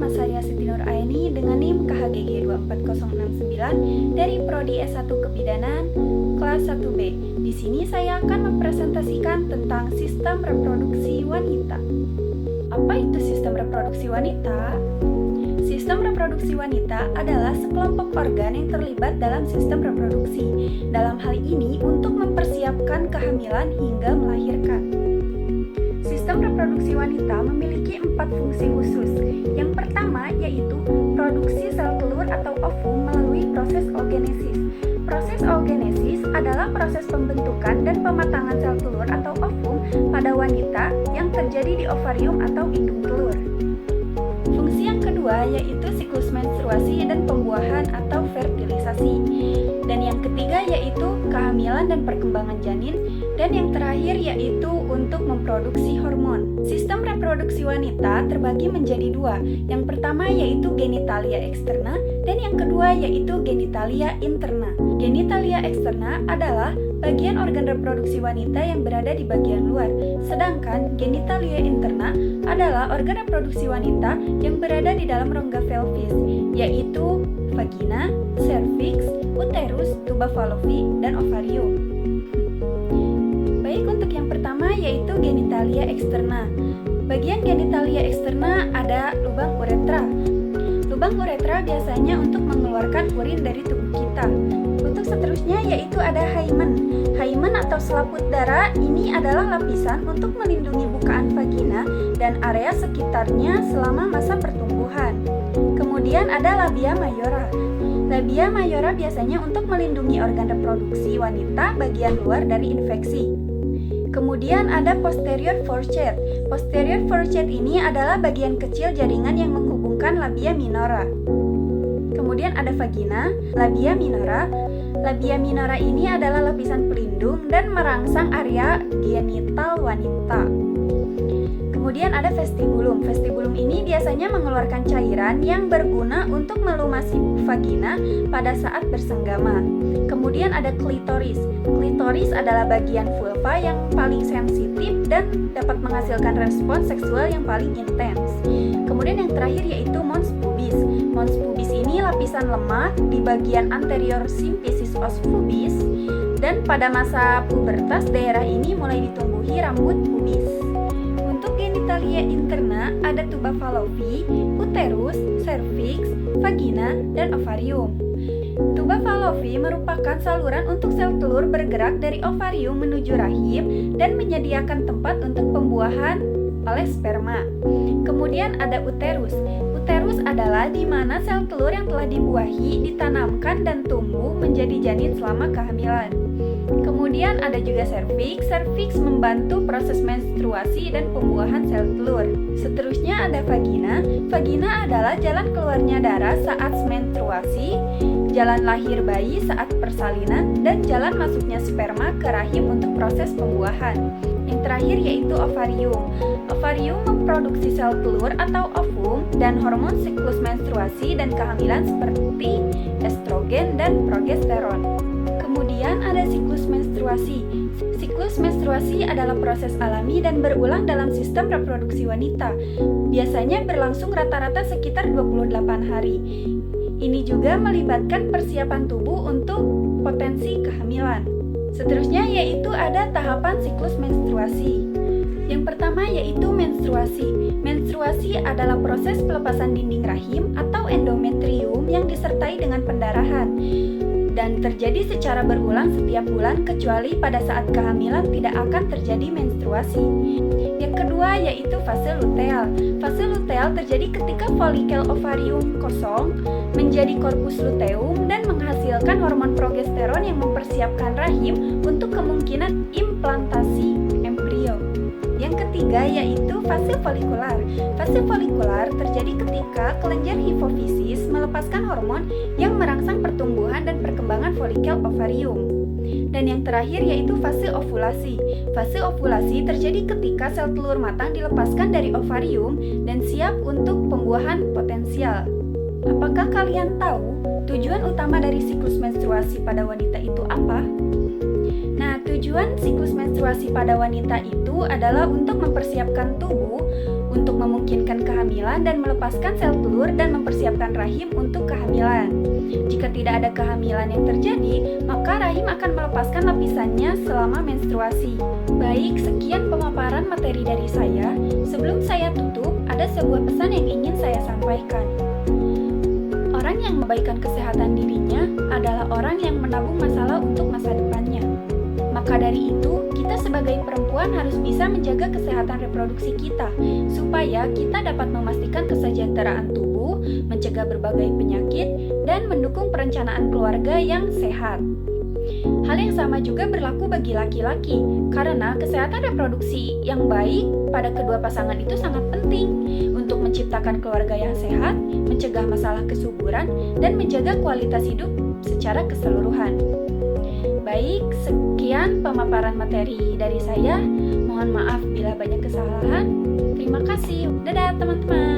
nama saya Siti Nur Aini dengan NIM KHGG 24069 dari Prodi S1 Kebidanan kelas 1B. Di sini saya akan mempresentasikan tentang sistem reproduksi wanita. Apa itu sistem reproduksi wanita? Sistem reproduksi wanita adalah sekelompok organ yang terlibat dalam sistem reproduksi. Dalam hal ini untuk mempersiapkan kehamilan hingga melahirkan. Sistem reproduksi wanita memiliki 4 fungsi khusus. Yang pertama yaitu produksi sel telur atau ovum melalui proses oogenesis. Proses oogenesis adalah proses pembentukan dan pematangan sel telur atau ovum pada wanita yang terjadi di ovarium atau indung telur. Fungsi yang kedua yaitu siklus menstruasi dan pembuahan atau fertilisasi. Dan yang ketiga yaitu kehamilan dan perkembangan janin. Dan yang terakhir yaitu untuk memproduksi hormon. Sistem reproduksi wanita terbagi menjadi 2. Yang pertama yaitu genitalia externa dan yang kedua yaitu genitalia interna. Genitalia externa adalah bagian organ reproduksi wanita yang berada di bagian luar, sedangkan genitalia interna adalah organ reproduksi wanita yang berada di dalam rongga pelvis, yaitu vagina, cervix, uterus, tuba fallopi, dan ovarium. Baik, untuk yang pertama yaitu genitalia externa. Bagian genitalia externa ada lubang uretra. Lubang uretra biasanya untuk mengeluarkan urin dari tubuh kita. Untuk seterusnya yaitu ada hymen. Hymen atau selaput darah ini adalah lapisan untuk melindungi bukaan vagina dan area sekitarnya selama masa pertumbuhan. Kemudian ada labia mayora. Labia mayora biasanya untuk melindungi organ reproduksi wanita bagian luar dari infeksi. Kemudian ada posterior fourchette. Posterior fourchette ini adalah bagian kecil jaringan yang menghubungkan labia minora. Kemudian ada vagina, labia minora. Labia minora ini adalah lapisan pelindung dan merangsang area genital wanita. Kemudian ada vestibulum. Vestibulum ini biasanya mengeluarkan cairan yang berguna untuk melumasi vagina pada saat bersenggama. Kemudian ada klitoris. Klitoris adalah bagian vulva yang paling sensitif dan dapat menghasilkan respons seksual yang paling intens. Kemudian yang terakhir yaitu mons pubis. Mons pubis ini lapisan lemak di bagian anterior symphysis os pubis dan pada masa pubertas daerah ini mulai ditumbuhi rambut pubis. Untuk genitalia interna ada tuba fallopi, uterus, cervix, vagina, dan ovarium. Tuba fallopi merupakan saluran untuk sel telur bergerak dari ovarium menuju rahim dan menyediakan tempat untuk pembuahan oleh sperma. Kemudian ada uterus. Uterus adalah di mana sel telur yang telah dibuahi ditanamkan dan tumbuh menjadi janin selama kehamilan. Kemudian ada juga cervix. Cervix membantu proses menstruasi dan pembuahan sel telur. Seterusnya ada vagina. Vagina adalah jalan keluarnya darah saat menstruasi, jalan lahir bayi saat persalinan, dan jalan masuknya sperma ke rahim untuk proses pembuahan. Yang terakhir yaitu ovarium. Ovarium memproduksi sel telur atau ovum dan hormon siklus menstruasi dan kehamilan seperti estrogen dan progesteron. Kemudian ada siklus menstruasi. Siklus menstruasi adalah proses alami dan berulang dalam sistem reproduksi wanita. Biasanya berlangsung rata-rata sekitar 28 hari. Ini juga melibatkan persiapan tubuh untuk potensi kehamilan. Seterusnya yaitu ada tahapan siklus menstruasi. Yang pertama yaitu menstruasi. Menstruasi adalah proses pelepasan dinding rahim atau endometrium yang disertai dengan pendarahan dan terjadi secara berulang setiap bulan kecuali pada saat kehamilan tidak akan terjadi menstruasi. Yang kedua yaitu fase luteal. Fase luteal terjadi ketika folikel ovarium kosong menjadi korpus luteum dan menghasilkan hormon progesteron yang mempersiapkan rahim untuk kemungkinan implantasi embrio. Yang ketiga yaitu fase folikular. Fase folikular terjadi ketika kelenjar hipofisis melepaskan hormon yang merangsang pertumbuhan dan perkembangan folikel ovarium. Dan yang terakhir yaitu fase ovulasi. Fase ovulasi terjadi ketika sel telur matang dilepaskan dari ovarium dan siap untuk pembuahan potensial. Apakah kalian tahu tujuan utama dari siklus menstruasi pada wanita itu apa? Nah, tujuan siklus menstruasi pada wanita itu adalah untuk mempersiapkan tubuh untuk memungkinkan kehamilan dan melepaskan sel telur dan mempersiapkan rahim untuk kehamilan. Jika tidak ada kehamilan yang terjadi, maka rahim akan melepaskan lapisannya selama menstruasi. Baik, sekian pemaparan materi dari saya. Sebelum saya tutup, ada sebuah pesan yang ingin saya sampaikan. Orang yang mengabaikan kesehatan dirinya adalah orang yang menabung masalah untuk masa depannya. Maka dari itu, kita sebagai perempuan harus bisa menjaga kesehatan reproduksi kita, supaya kita dapat memastikan kesejahteraan tubuh, mencegah berbagai penyakit, dan mendukung perencanaan keluarga yang sehat. Hal yang sama juga berlaku bagi laki-laki, karena kesehatan reproduksi yang baik pada kedua pasangan itu sangat penting untuk menciptakan keluarga yang sehat, mencegah masalah kesuburan, dan menjaga kualitas hidup secara keseluruhan. Baik, sekian pemaparan materi dari saya. Mohon maaf bila banyak kesalahan. Terima kasih. Dadah teman-teman.